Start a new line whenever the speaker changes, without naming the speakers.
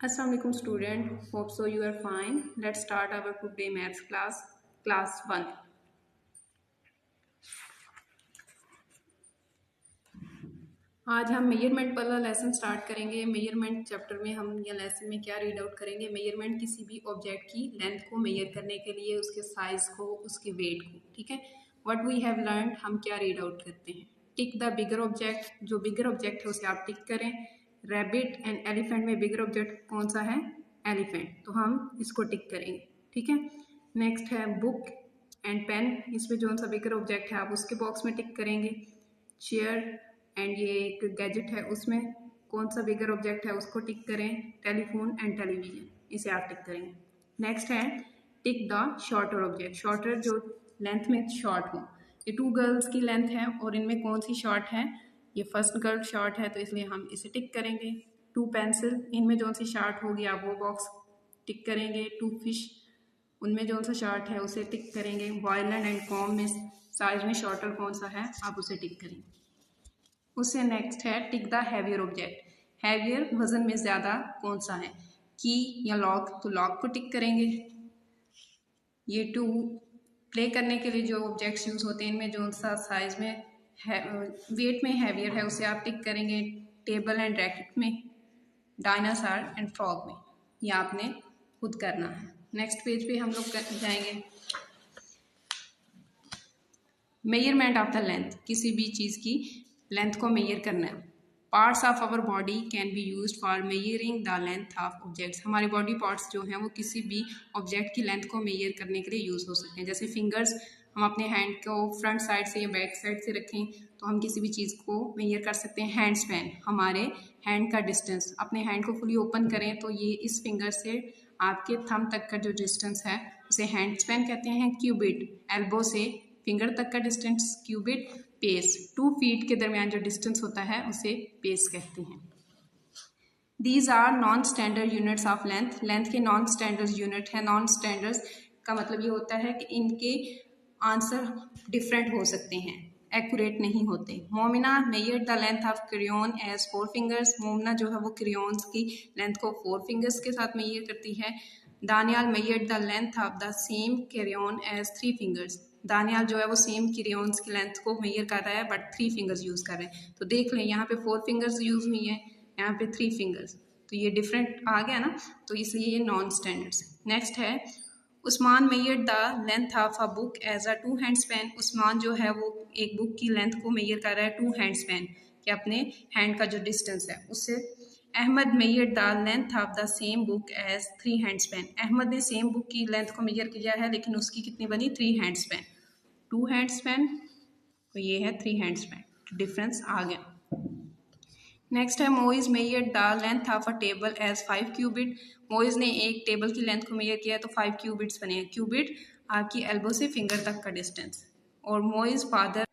Assalamualaikum student, hope so you are fine. Let's start our today maths class 1. आज हम measurement वाला lesson start करेंगे। Measurement chapter में हम या लेसन में क्या रीड आउट करेंगे? मेजरमेंट किसी भी ऑब्जेक्ट की लेंथ को मेजर करने के लिए उसके साइज को, उसके वेट को, ठीक है। व्हाट वी हैव लर्नड, हम क्या रीड आउट करते हैं? टिक द बिगर ऑब्जेक्ट, जो बिगर ऑब्जेक्ट है उसे आप टिक करें। रैबिट एंड एलिफेंट में बिगर ऑब्जेक्ट कौन सा है? एलिफेंट, तो हम इसको टिक करेंगे, ठीक है। नेक्स्ट है बुक एंड पेन, इसमें जो सा बिगर ऑब्जेक्ट है आप उसके बॉक्स में टिक करेंगे। चेयर एंड ये एक गैजेट है, उसमें कौन सा बिगर ऑब्जेक्ट है उसको टिक करें। टेलीफोन एंड टेलीविजन, इसे आप टिक करेंगे। नेक्स्ट है tick the shorter object, shorter जो लेंथ में शॉर्ट हो। ये 2 गर्ल्स की लेंथ है और इनमें कौन सी शॉर्ट है? ये फर्स्ट गर्ल शॉर्ट है, तो इसलिए हम इसे टिक करेंगे। 2 पेंसिल, इनमें जो सी शॉर्ट होगी आप वो बॉक्स टिक करेंगे। 2 फिश, उनमें जो सा शॉर्ट है उसे टिक करेंगे। वायलेंट एंड कॉम में साइज में शॉर्टर कौन सा है आप उसे टिक करेंगे। उससे नेक्स्ट है tick the heavier object, heavier वजन में ज़्यादा कौन सा है? की या लॉक, तो लॉक को टिक करेंगे। ये 2 प्ले करने के लिए जो ऑब्जेक्ट्स यूज़ होते हैं इनमें जो सा साइज में है, वेट में हैवियर है उसे आप टिक करेंगे। टेबल एंड रैकेट में, डायनासोर एंड फ्रॉग में, ये आपने खुद करना है। नेक्स्ट पेज पे हम लोग जाएंगे। मेजरमेंट ऑफ द लेंथ, किसी भी चीज़ की लेंथ को मेजर करना है। Parts of our body can be used for measuring the length of objects, हमारे बॉडी पार्ट्स जो हैं वो किसी भी ऑब्जेक्ट की लेंथ को मेजर करने के लिए यूज़ हो सकते हैं। जैसे फिंगर्स, हम अपने हैंड को फ्रंट साइड से या बैक साइड से रखें तो हम किसी भी चीज़ को मेजर कर सकते हैं। हैंड स्पैन, हमारे हैंड का डिस्टेंस, अपने हैंड को फुली ओपन करें तो ये इस फिंगर से आपके थंब तक का जो डिस्टेंस है उसे हैंड स्पैन कहते हैं। क्यूबिट, एल्बो से फिंगर तक का डिस्टेंस क्यूबिट। पेस, 2 फीट के दरमियान जो डिस्टेंस होता है उसे पेस कहते हैं। These are non standard units of length, length के नॉन स्टैंडर्ड यूनिट है। नॉन स्टैंडर्ड का मतलब ये होता है कि इनके आंसर डिफरेंट हो सकते हैं, एक्यूरेट नहीं होते। Momina measured the length of crayon as 4 fingers, Momina जो है वो क्रेयॉन्स की लेंथ को 4 फिंगर्स के साथ मेजर करती है। Daniyal measured the length of the same crayon as 3 fingers, Daniyal जो है वो सेम क्रेयॉन्स की लेंथ को मेजर कर रहा है बट 3 फिंगर्स यूज़ कर रहे हैं। तो देख लें यहाँ पे 4 फिंगर्स यूज़ हुई हैं, यहाँ पे 3 फिंगर्स, तो ये डिफरेंट आ गया ना, तो इसलिए ये नॉन स्टैंडर्ड्स है। नेक्स्ट है Usman measured the length of a book as a 2 hand span, Usman जो है वो एक बुक की लेंथ को मेजर कर रहा है 2 हैंड स्पैन, कि अपने हैंड का जो डिस्टेंस है उससे। Ahmed measured the length of the same book as 3 hand span, Ahmed ने सेम बुक की लेंथ को मेजर किया है लेकिन उसकी कितनी बनी? 3 हैंड स्पैन। 2 हैंड स्पैन, तो ये है 3 हैंड स्पैन, डिफरेंस आ गया। नेक्स्ट है Moiz measured the length of a table as 5 cubit, Moiz ने एक टेबल की लेंथ को मेजर किया तो 5 क्यूबिट्स बने हैं। क्यूबिट आपकी एल्बो से फिंगर तक का डिस्टेंस। और मोइज फादर